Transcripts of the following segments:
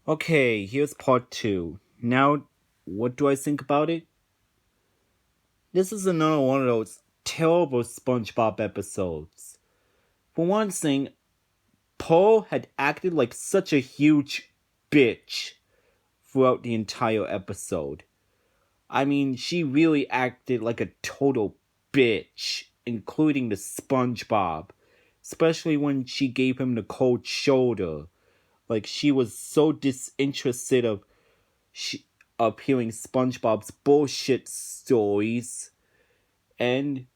Okay, here's part two. Now, what do I think about it? This is another one of those terrible SpongeBob episodes. For one thing, Paul had acted like such a huge bitch throughout the entire episode. I mean, she really acted like a total bitch, including the SpongeBob, especially when she gave him the cold shoulder. Like, she was so disinterested she, of hearing SpongeBob's bullshit stories, and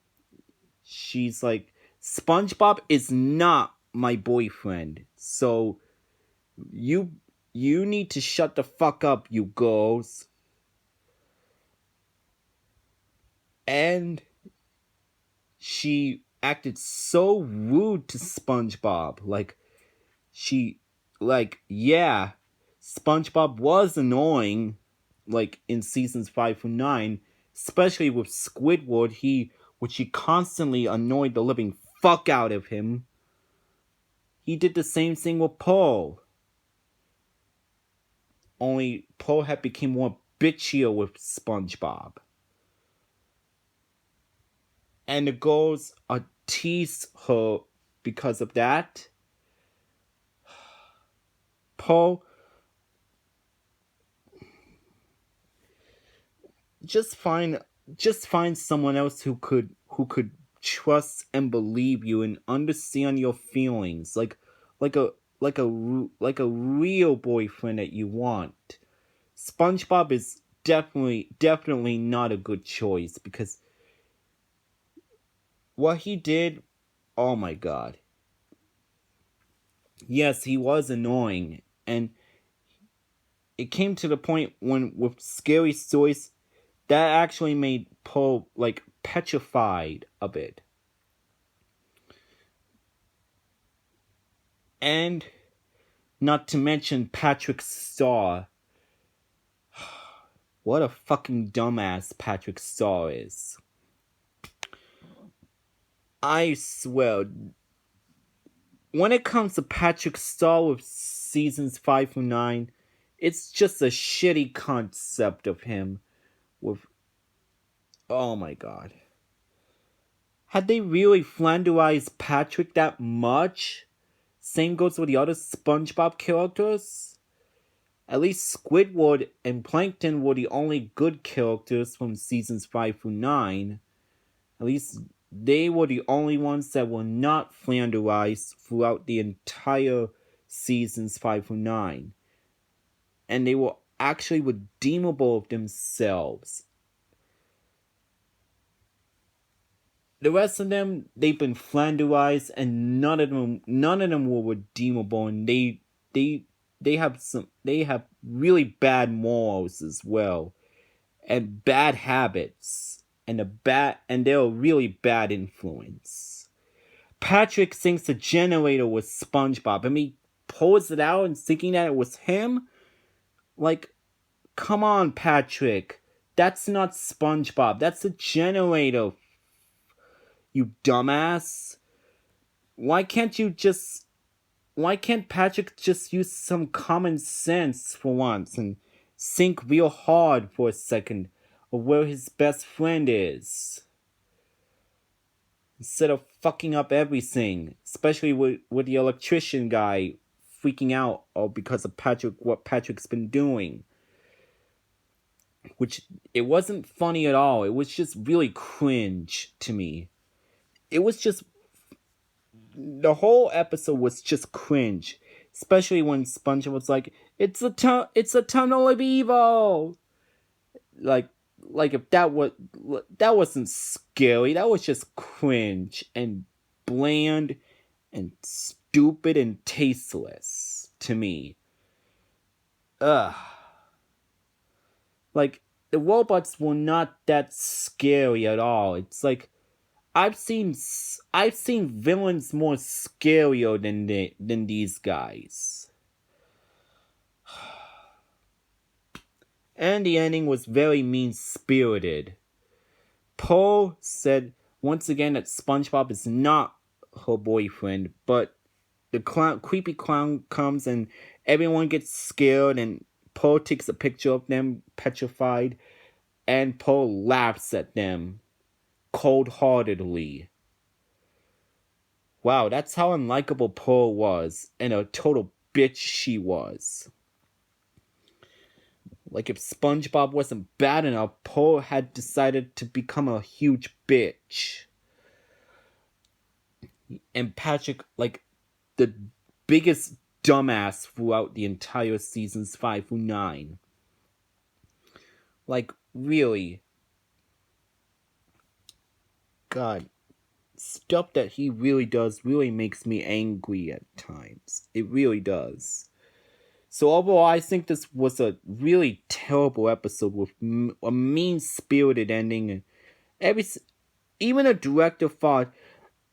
she's like, SpongeBob is not my boyfriend, so you you need to shut the fuck up, you girls. And she acted so rude to SpongeBob. She yeah, SpongeBob was annoying, like in seasons 5 through 9, especially with Squidward. He constantly annoyed the living fuck out of him. He did the same thing with Paul. Only Paul had become more bitchier with SpongeBob. And the girls tease her because of that. Paul, just find just find someone else who could trust and believe you and understand your feelings, like a like a real boyfriend that you want. SpongeBob is definitely not a good choice because what he did, oh my god. Yes, he was annoying, and it came to the point when with scary stories that actually made Poe like petrified a bit. And not to mention Patrick Star. What a fucking dumbass Patrick Star is. I swear, when it comes to Patrick Star with seasons 5 through 9, it's just a shitty concept of him with, oh my god. Had they really flanderized Patrick that much? Same goes with the other SpongeBob characters. At least Squidward and Plankton were the only good characters from seasons 5 through 9. At least they were the only ones that were not flanderized throughout the entire seasons 5 through 9. And they were actually redeemable of themselves. The rest of them, they've been flanderized, and none of them were redeemable, and they have really bad morals as well, and bad habits, and they're a really bad influence. Patrick thinks the generator was SpongeBob. I mean, pulls it out and thinking that it was him. Like, come on, Patrick. That's not SpongeBob. That's a generator, you dumbass. Why can't you just. Why can't Patrick just use some common sense for once and think real hard for a second of where his best friend is? Instead of fucking up everything, especially with the electrician guy freaking out or because of what Patrick's been doing. Which, it wasn't funny at all. It was just really cringe to me. It was just the whole episode was just cringe, especially when SpongeBob was like, it's a tunnel of evil." Like, if that wasn't scary, that was just cringe and bland and stupid and tasteless to me. Ugh. Like, the robots were not that scary at all. It's like, I've seen villains more scarier than these guys. And the ending was very mean-spirited. Paul said once again that SpongeBob is not her boyfriend, but creepy clown comes and everyone gets scared and Paul takes a picture of them petrified and Paul laughs at them cold-heartedly. Wow, that's how unlikable Paul was and a total bitch she was. Like if SpongeBob wasn't bad enough, Paul had decided to become a huge bitch. And Patrick, like the biggest dumbass throughout the entire seasons 5 through 9. Like, really. God. Stuff that he really does really makes me angry at times. It really does. So overall, I think this was a really terrible episode with a mean-spirited ending. And even the director thought,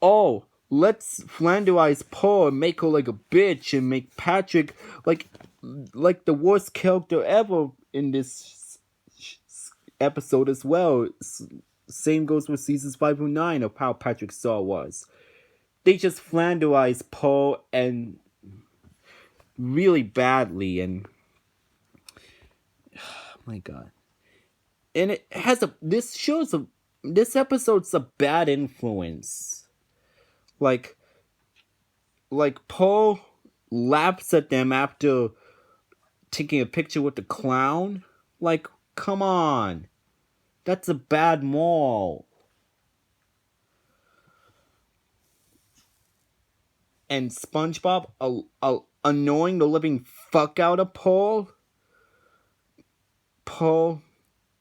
oh, let's Flanderize Paul and make her like a bitch and make Patrick like the worst character ever in this episode as well. Same goes with seasons 5 through 9 of how Patrick Star was. They just Flanderize Paul and really badly, and oh my god. And it has this episode's a bad influence. Like Paul laughs at them after taking a picture with the clown. Like, come on. That's a bad moral. And SpongeBob annoying the living fuck out of Paul. Paul,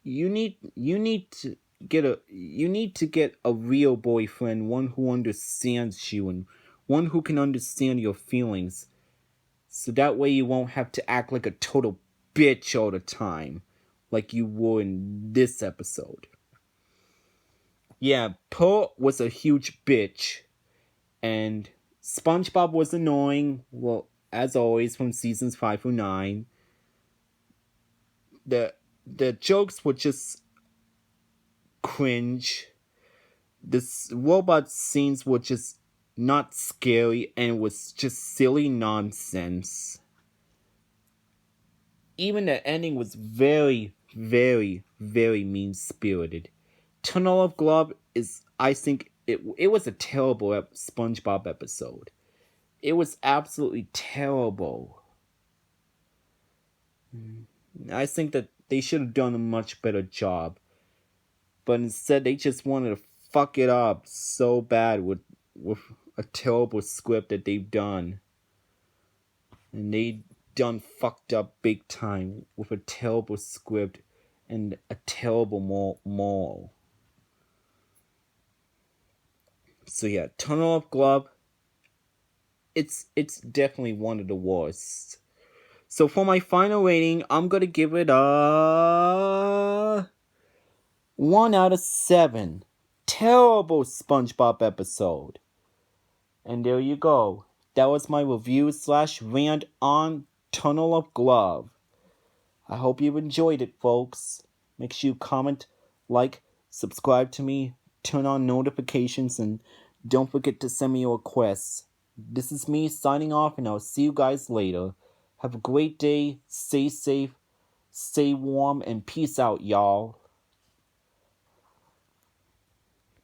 you need to get a real boyfriend, one who understands you and one who can understand your feelings. So that way you won't have to act like a total bitch all the time, like you were in this episode. Yeah, Paul was a huge bitch, and SpongeBob was annoying, well, as always, from seasons 5 through 9. The jokes were just cringe. The robot scenes were just not scary and it was just silly nonsense. Even the ending was very, very, very mean-spirited. Tunnel of Glove is, I think, it was a terrible SpongeBob episode. It was absolutely terrible. I think that they should have done a much better job. But instead, they just wanted to fuck it up so bad with a terrible script that they've done. And they done fucked up big time with a terrible script and a terrible moral. So yeah, Tunnel of Glove, it's definitely one of the worst. So for my final rating, I'm gonna give it a 1 out of 7. Terrible SpongeBob episode. And there you go. That was my review / rant on Tunnel of Glove. I hope you enjoyed it, folks. Make sure you comment, like, subscribe to me, turn on notifications, and don't forget to send me your requests. This is me signing off, and I'll see you guys later. Have a great day, stay safe, stay warm, and peace out, y'all.